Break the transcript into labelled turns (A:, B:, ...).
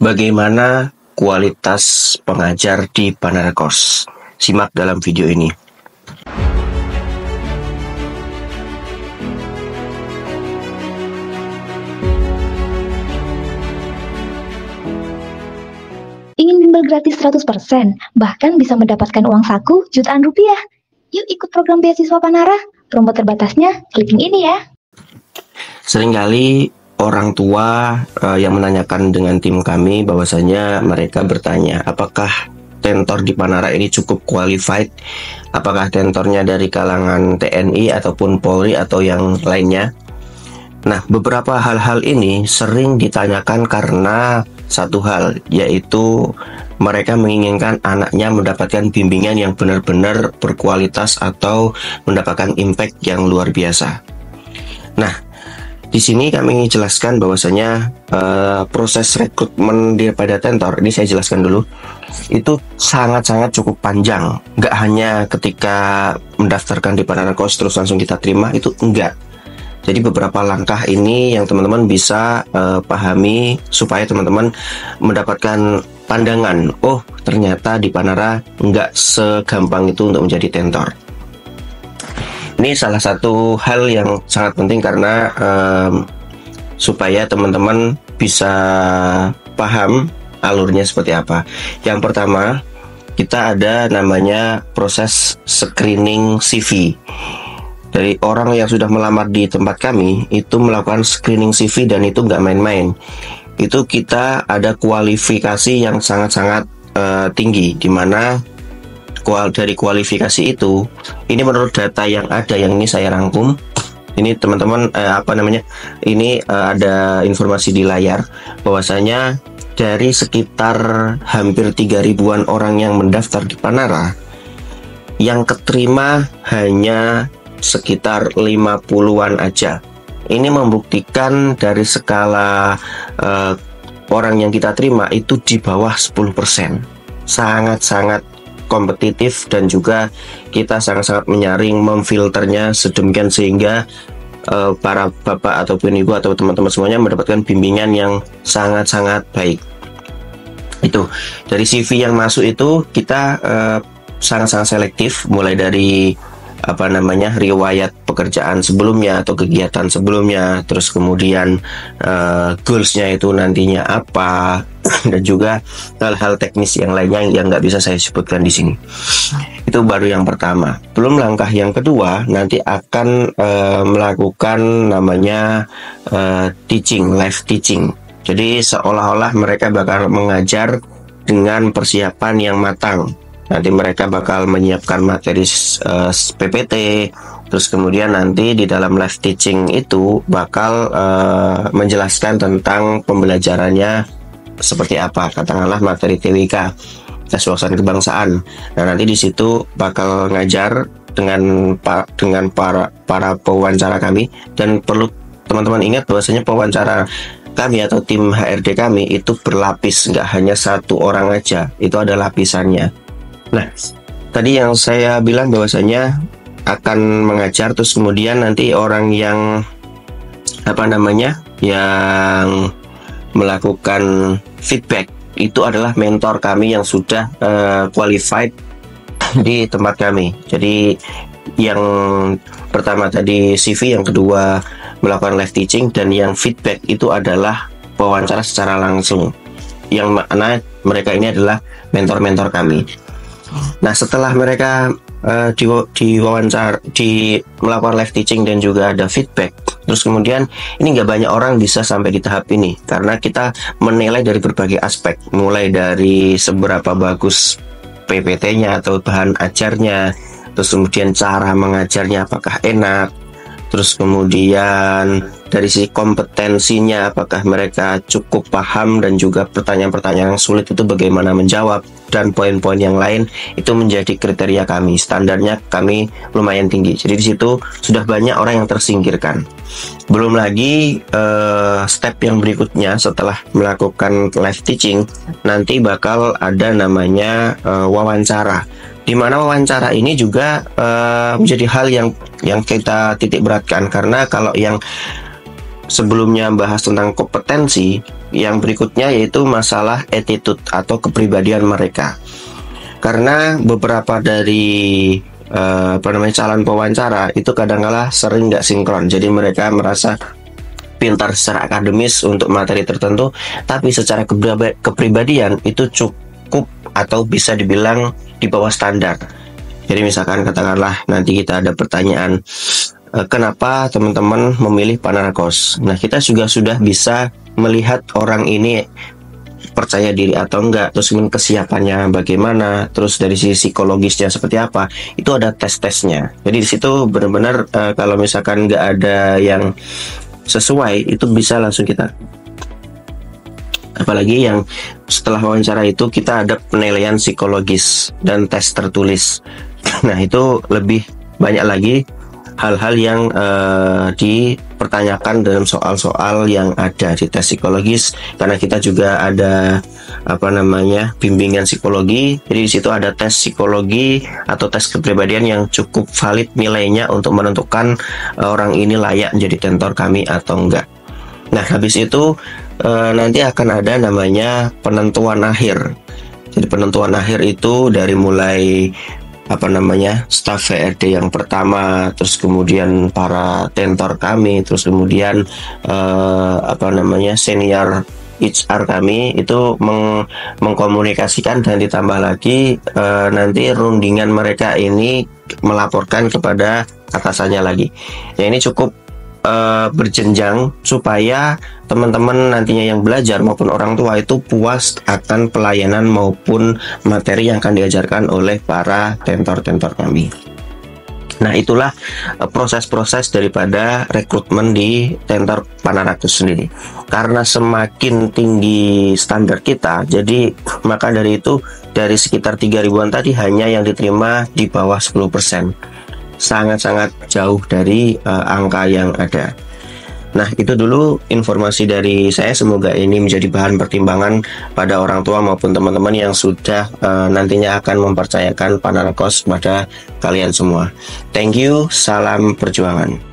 A: Bagaimana kualitas pengajar di Panara Course? Simak dalam video ini.
B: Ingin bimbel gratis 100%, bahkan bisa mendapatkan uang saku jutaan rupiah. Yuk ikut program beasiswa Panara. Promo terbatasnya klik ini ya.
A: Seringkali orang tua yang menanyakan dengan tim kami bahwasanya mereka bertanya, apakah tentor di Panara ini cukup qualified? Apakah tentornya dari kalangan TNI ataupun Polri atau yang lainnya? Nah, beberapa hal-hal ini sering ditanyakan karena satu hal, yaitu mereka menginginkan anaknya mendapatkan bimbingan yang benar-benar berkualitas atau mendapatkan impact yang luar biasa. Nah, di sini kami jelaskan bahwasanya proses rekrutmen pada tentor, ini saya jelaskan dulu, itu sangat-sangat cukup panjang. Nggak hanya ketika mendaftarkan di Panara Course terus langsung kita terima, itu enggak. Jadi beberapa langkah ini yang teman-teman bisa pahami supaya teman-teman mendapatkan pandangan, oh ternyata di Panara nggak segampang itu untuk menjadi tentor. Ini salah satu hal yang sangat penting karena supaya teman-teman bisa paham alurnya seperti apa. Yang pertama, kita ada namanya proses screening CV. Dari orang yang sudah melamar di tempat kami, itu melakukan screening CV dan itu nggak main-main. Itu kita ada kualifikasi yang sangat-sangat tinggi, di mana dari kualifikasi itu, ini menurut data yang ada, yang ini saya rangkum. Ini teman-teman ini ada informasi di layar bahwasanya dari sekitar hampir 3.000-an orang yang mendaftar di Panara, yang keterima hanya sekitar 50-an aja. Ini membuktikan dari skala orang yang kita terima itu di bawah 10%. Sangat-sangat kompetitif dan juga kita sangat-sangat menyaring, memfilternya sedemikian sehingga para bapak ataupun ibu atau teman-teman semuanya mendapatkan bimbingan yang sangat-sangat baik. Itu dari CV yang masuk itu kita sangat-sangat selektif, mulai dari riwayat pekerjaan sebelumnya atau kegiatan sebelumnya, terus kemudian goalsnya itu nantinya apa, dan juga hal-hal teknis yang lainnya yang nggak bisa saya sebutkan di sini. Itu baru yang pertama. Belum langkah yang kedua, nanti akan melakukan namanya teaching, live teaching. Jadi seolah-olah mereka bakal mengajar dengan persiapan yang matang. Nanti mereka bakal menyiapkan materi PPT, terus kemudian nanti di dalam live teaching itu bakal menjelaskan tentang pembelajarannya seperti apa, katakanlah materi TWK, tes wawasan kebangsaan. Nah, nanti di situ bakal ngajar dengan para pewawancara kami, dan perlu teman-teman ingat bahwasanya pewawancara kami atau tim HRD kami itu berlapis, nggak hanya satu orang aja, itu ada lapisannya. Nah, tadi yang saya bilang bahwasanya akan mengajar, terus kemudian nanti orang yang yang melakukan feedback itu adalah mentor kami yang sudah qualified di tempat kami. Jadi yang pertama tadi CV, yang kedua melakukan live teaching, dan yang feedback itu adalah wawancara secara langsung, yang mana mereka ini adalah mentor-mentor kami. Nah, setelah mereka melakukan live teaching dan juga ada feedback, terus kemudian ini nggak banyak orang bisa sampai di tahap ini karena kita menilai dari berbagai aspek, mulai dari seberapa bagus PPT-nya atau bahan ajarnya, terus kemudian cara mengajarnya apakah enak, terus kemudian dari sisi kompetensinya apakah mereka cukup paham, dan juga pertanyaan-pertanyaan yang sulit itu bagaimana menjawab, dan poin-poin yang lain itu menjadi kriteria kami. Standarnya kami lumayan tinggi. Jadi di situ sudah banyak orang yang tersingkirkan. Belum lagi step yang berikutnya setelah melakukan live teaching, nanti bakal ada namanya wawancara. Di mana wawancara ini juga menjadi hal yang kita titik beratkan, karena kalau yang sebelumnya bahas tentang kompetensi, yang berikutnya yaitu masalah attitude atau kepribadian mereka. Karena beberapa dari calon pewawancara itu kadang-kala sering nggak sinkron. Jadi mereka merasa pintar secara akademis untuk materi tertentu, tapi secara kepribadian itu cukup atau bisa dibilang di bawah standar. Jadi misalkan katakanlah nanti kita ada pertanyaan, kenapa teman-teman memilih Panarkos? Nah, kita juga sudah bisa melihat orang ini percaya diri atau enggak, terus kesiapannya bagaimana, terus dari sisi psikologisnya seperti apa, itu ada tes-tesnya. Jadi di situ benar-benar kalau misalkan nggak ada yang sesuai, itu bisa langsung kita, apalagi yang setelah wawancara itu kita ada penilaian psikologis dan tes tertulis. Nah, itu lebih banyak lagi hal-hal yang dipertanyakan dalam soal-soal yang ada di tes psikologis, karena kita juga ada bimbingan psikologi. Jadi di situ ada tes psikologi atau tes kepribadian yang cukup valid nilainya untuk menentukan orang ini layak menjadi tentor kami atau enggak. Nah, habis itu nanti akan ada namanya penentuan akhir. Jadi penentuan akhir itu dari mulai staf VRD yang pertama, terus kemudian para tentor kami, terus kemudian senior HR kami itu mengkomunikasikan, dan ditambah lagi nanti rundingan mereka ini melaporkan kepada atasannya lagi. Ya, ini cukup berjenjang supaya teman-teman nantinya yang belajar maupun orang tua itu puas akan pelayanan maupun materi yang akan diajarkan oleh para tentor-tentor kami. Nah, itulah proses-proses daripada rekrutmen di tentor Panarkos sendiri. Karena semakin tinggi standar kita, jadi maka dari itu dari sekitar 3.000-an tadi hanya yang diterima di bawah 10%. Sangat-sangat jauh dari angka yang ada. Nah, itu dulu informasi dari saya. Semoga ini menjadi bahan pertimbangan pada orang tua maupun teman-teman yang sudah nantinya akan mempercayakan Panarkos kepada kalian semua. Thank you, salam perjuangan.